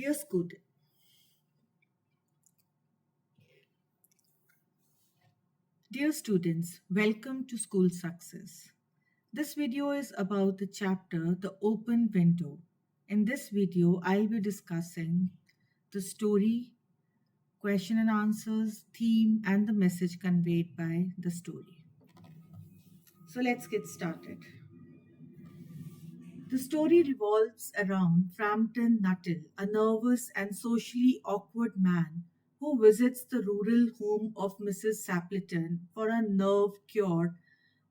Dear student, Dear students, welcome to School Success. This video is about the chapter The Open Window. In this video, I'll be discussing the story, question and answers, theme, and the message conveyed by the story. So let's get started. The story revolves around Frampton Nuttall, a nervous and socially awkward man who visits the rural home of Mrs. Sapleton for a nerve cure,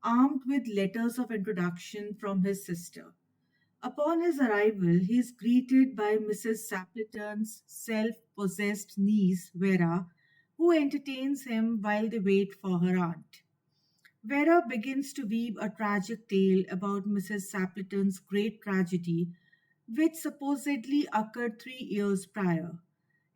armed with letters of introduction from his sister. Upon his arrival, he is greeted by Mrs. Sapleton's self possessed niece, Vera, who entertains him while they wait for her aunt. Vera begins to weave a tragic tale about Mrs. Sapleton's great tragedy, which supposedly occurred 3 years prior.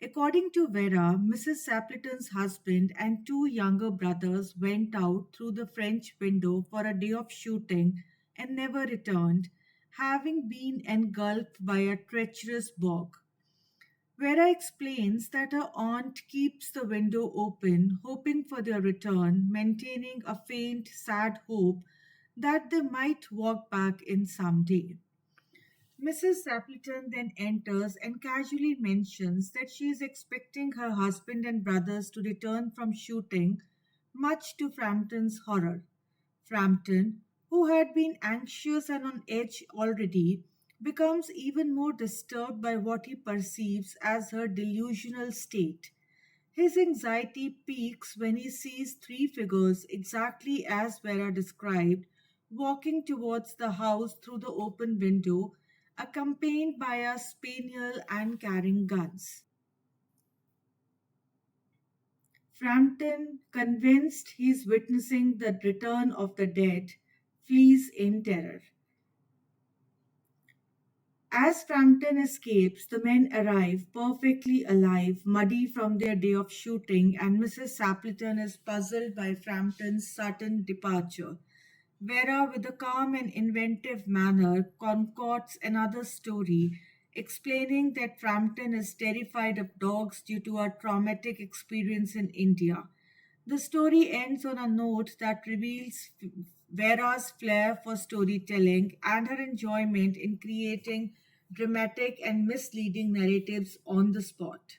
According to Vera, Mrs. Sapleton's husband and two younger brothers went out through the French window for a day of shooting and never returned, having been engulfed by a treacherous bog. Vera explains that her aunt keeps the window open, hoping for their return, maintaining a faint, sad hope that they might walk back in some day. Mrs. Sapleton then enters and casually mentions that she is expecting her husband and brothers to return from shooting, much to Frampton's horror. Frampton, who had been anxious and on edge already, becomes even more disturbed by what he perceives as her delusional state. His anxiety peaks when he sees three figures, exactly as Vera described, walking towards the house through the open window, accompanied by a spaniel and carrying guns. Frampton, convinced he is witnessing the return of the dead, flees in terror. As Frampton escapes, the men arrive perfectly alive, muddy from their day of shooting, and Mrs. Sapleton is puzzled by Frampton's sudden departure. Vera, with a calm and inventive manner, concocts another story, explaining that Frampton is terrified of dogs due to a traumatic experience in India. The story ends on a note that reveals Vera's flair for storytelling and her enjoyment in creating dramatic and misleading narratives on the spot.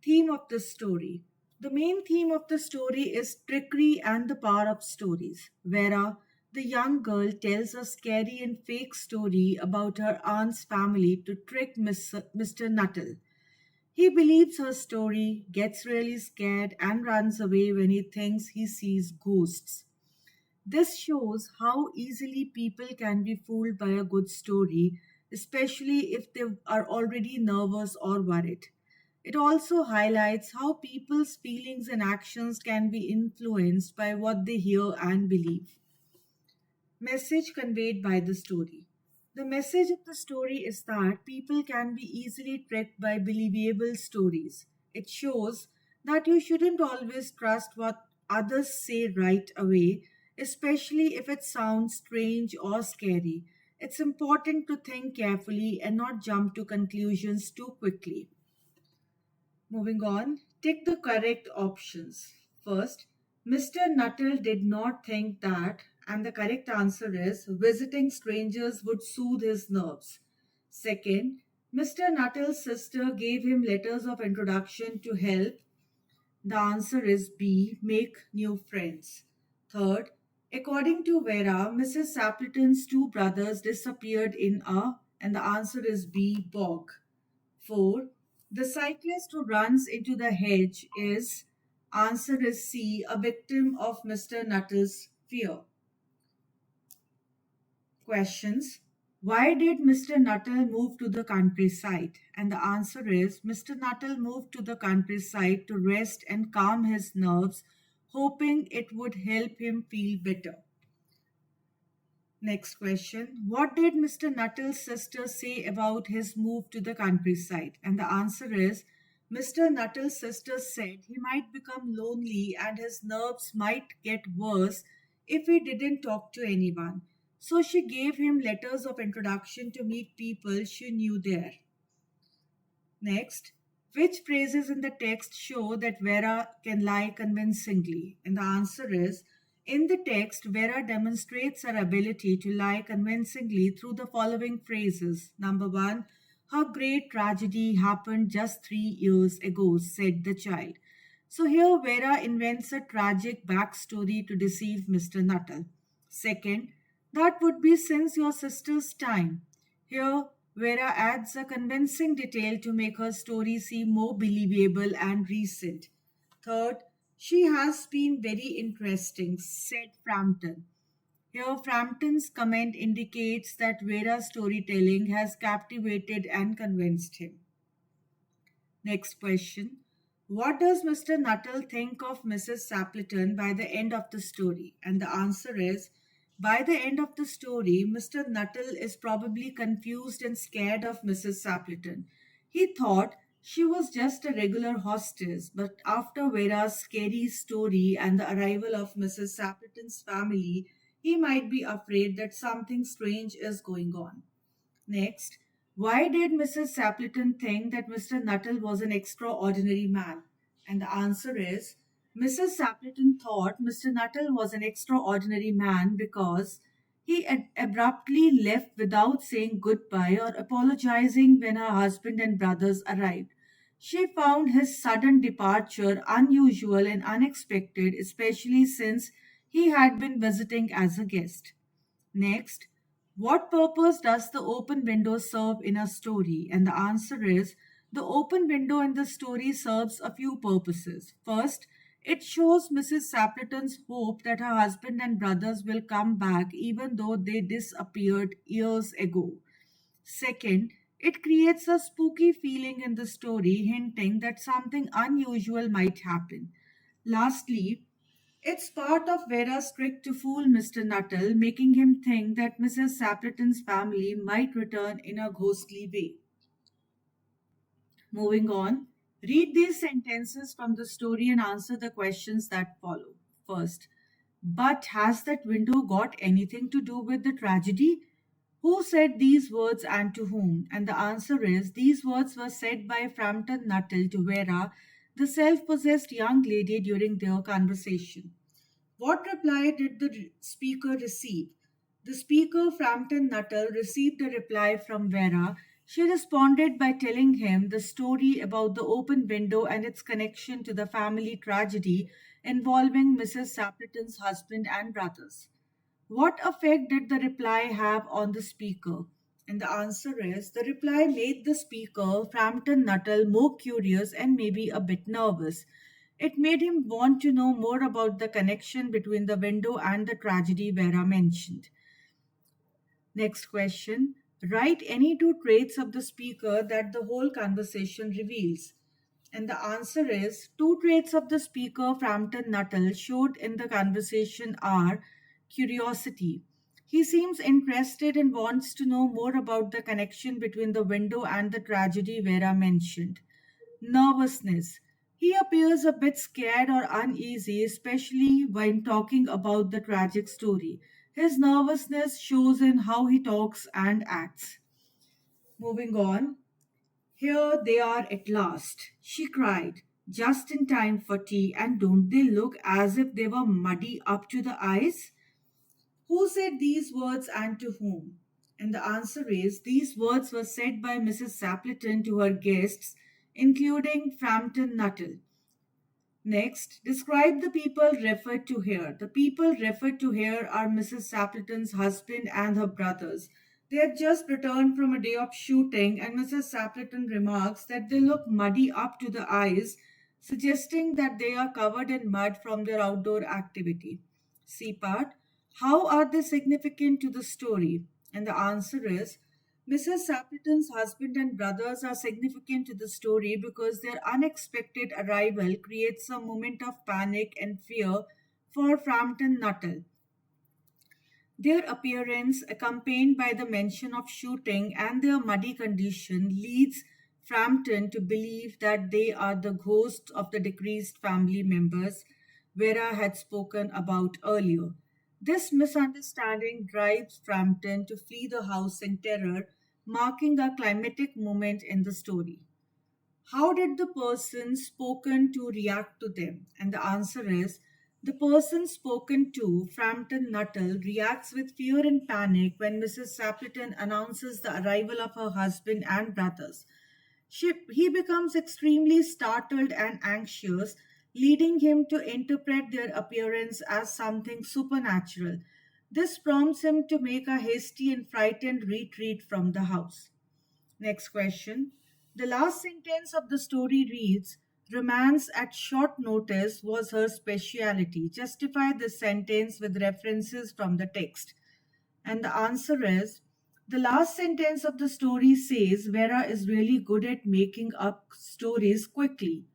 Theme of the story. The main theme of the story is trickery and the power of stories. Vera, the young girl, tells a scary and fake story about her aunt's family to trick Mr. Nuttall. He believes her story, gets really scared, and runs away when he thinks he sees ghosts. This shows how easily people can be fooled by a good story, especially if they are already nervous or worried. It also highlights how people's feelings and actions can be influenced by what they hear and believe. Message conveyed by the story. The message of the story is that people can be easily tricked by believable stories. It shows that you shouldn't always trust what others say right away, especially if it sounds strange or scary. It's important to think carefully and not jump to conclusions too quickly. Moving on, tick the correct options. First, Mr. Nuttall did not think that, and the correct answer is visiting strangers would soothe his nerves. Second, Mr. Nuttall's sister gave him letters of introduction to help. The answer is B, make new friends. Third, according to Vera, Mrs. Sapleton's two brothers disappeared in a, and the answer is B, bog. 4. The cyclist who runs into the hedge is, answer is C, a victim of Mr. Nuttall's fear. Questions. Why did Mr. Nuttall move to the countryside? And the answer is Mr. Nuttall moved to the countryside to rest and calm his nerves, hoping it would help him feel better. Next question. What did Mr. Nuttall's sister say about his move to the countryside? And the answer is Mr. Nuttall's sister said he might become lonely and his nerves might get worse if he didn't talk to anyone. So she gave him letters of introduction to meet people she knew there. Next, which phrases in the text show that Vera can lie convincingly? And the answer is, in the text, Vera demonstrates her ability to lie convincingly through the following phrases. Number one, her great tragedy happened just 3 years ago, said the child. So here Vera invents a tragic backstory to deceive Mr. Nuttall. Second, that would be since your sister's time. Here, Vera adds a convincing detail to make her story seem more believable and recent. Third, she has been very interesting, said Frampton. Here, Frampton's comment indicates that Vera's storytelling has captivated and convinced him. Next question. What does Mr. Nuttall think of Mrs. Sapleton by the end of the story? And the answer is, by the end of the story, Mr. Nuttall is probably confused and scared of Mrs. Sapleton. He thought she was just a regular hostess, but after Vera's scary story and the arrival of Mrs. Sapleton's family, he might be afraid that something strange is going on. Next, why did Mrs. Sapleton think that Mr. Nuttall was an extraordinary man? And the answer is, Mrs. Sapleton thought Mr. Nuttall was an extraordinary man because he abruptly left without saying goodbye or apologizing when her husband and brothers arrived. She found his sudden departure unusual and unexpected, especially since he had been visiting as a guest. Next, what purpose does the open window serve in a story? And the answer is, the open window in the story serves a few purposes. First, it shows Mrs. Sapleton's hope that her husband and brothers will come back even though they disappeared years ago. Second, it creates a spooky feeling in the story, hinting that something unusual might happen. Lastly, it's part of Vera's trick to fool Mr. Nuttall, making him think that Mrs. Sapleton's family might return in a ghostly way. Moving on, read these sentences from the story and answer the questions that follow. First, but has that window got anything to do with the tragedy? Who said these words and to whom? And the answer is, these words were said by Frampton Nuttall to Vera, the self possessed young lady, during their conversation. What reply did the speaker receive? The speaker, Frampton Nuttall, received a reply from Vera. She responded by telling him the story about the open window and its connection to the family tragedy involving Mrs. Sapleton's husband and brothers. What effect did the reply have on the speaker? And the answer is, the reply made the speaker, Frampton Nuttall, more curious and maybe a bit nervous. It made him want to know more about the connection between the window and the tragedy Vera mentioned. Next question. Write any two traits of the speaker that the whole conversation reveals. And the answer is, two traits of the speaker Frampton Nuttall showed in the conversation are curiosity. He seems interested and wants to know more about the connection between the window and the tragedy Vera mentioned. Nervousness. He appears a bit scared or uneasy, especially when talking about the tragic story. His nervousness shows in how he talks and acts. Moving on. Here they are at last, she cried, just in time for tea, and don't they look as if they were muddy up to the eyes? Who said these words and to whom? And the answer is, these words were said by Mrs. Sapleton to her guests, including Frampton Nuttall. Next, describe the people referred to here. The people referred to here are Mrs. Sapleton's husband and her brothers. They had just returned from a day of shooting, and Mrs. Sapleton remarks that they look muddy up to the eyes, suggesting that they are covered in mud from their outdoor activity. C part. How are they significant to the story? And the answer is, Mrs. Sapleton's husband and brothers are significant to the story because their unexpected arrival creates a moment of panic and fear for Frampton Nuttall. Their appearance, accompanied by the mention of shooting and their muddy condition, leads Frampton to believe that they are the ghosts of the deceased family members Vera had spoken about earlier. This misunderstanding drives Frampton to flee the house in terror, marking a climatic moment in the story. How did the person spoken to react to them? And the answer is the person spoken to, Frampton Nuttall, reacts with fear and panic when Mrs. Sapleton announces the arrival of her husband and brothers. He becomes extremely startled and anxious, leading him to interpret their appearance as something supernatural. This prompts him to make a hasty and frightened retreat from the house. Next question. The last sentence of the story reads, Romance at short notice was her speciality. Justify this sentence with references from the text. And the answer is the last sentence of the story says Vera is really good at making up stories quickly.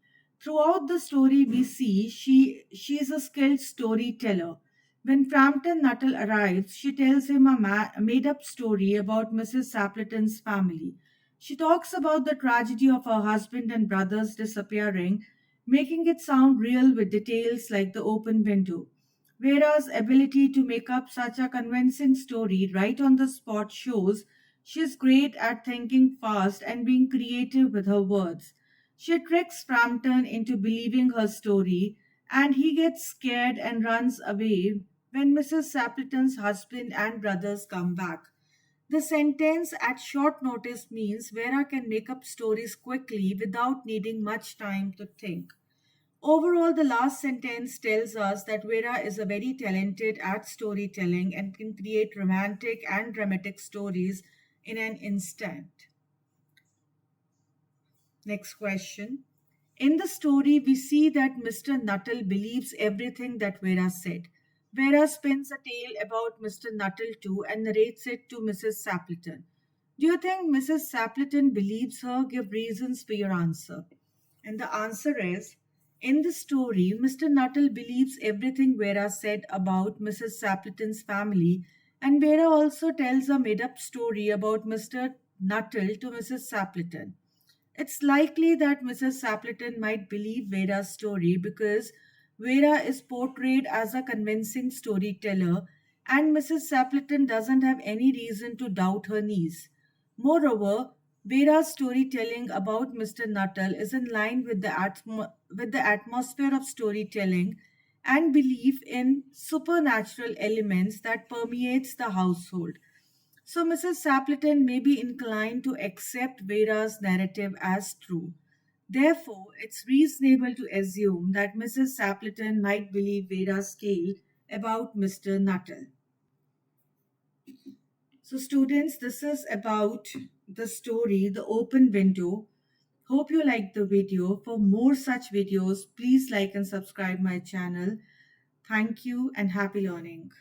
Throughout the story, we see she is a skilled storyteller. When Frampton Nuttall arrives, she tells him a made up story about Mrs. Sapleton's family. She talks about the tragedy of her husband and brothers disappearing, making it sound real with details like the open window. Vera's ability to make up such a convincing story right on the spot shows she's great at thinking fast and being creative with her words. She tricks Frampton into believing her story, and he gets scared and runs away when Mrs. Sapleton's husband and brothers come back. The sentence at short notice means Vera can make up stories quickly without needing much time to think. Overall, the last sentence tells us that Vera is a very talented at storytelling and can create romantic and dramatic stories in an instant. Next question. In the story, we see that Mr. Nuttall believes everything that Vera said. Vera spins a tale about Mr. Nuttall too and narrates it to Mrs. Sapleton. Do you think Mrs. Sapleton believes her? Give reasons for your answer. And the answer is in the story, Mr. Nuttall believes everything Vera said about Mrs. Sapleton's family, and Vera also tells a made up story about Mr. Nuttall to Mrs. Sapleton. It's likely that Mrs. Sapleton might believe Vera's story because Vera is portrayed as a convincing storyteller, and Mrs. Sapleton doesn't have any reason to doubt her niece. Moreover, Vera's storytelling about Mr. Nuttall is in line with the atmosphere of storytelling and belief in supernatural elements that permeates the household. So Mrs. Sapleton may be inclined to accept Vera's narrative as true. Therefore, it's reasonable to assume that Mrs. Sapleton might believe Vera's tale about Mr. Nuttall. So, students, this is about the story, The Open Window. Hope you liked the video. For more such videos, please like and subscribe my channel. Thank you and happy learning.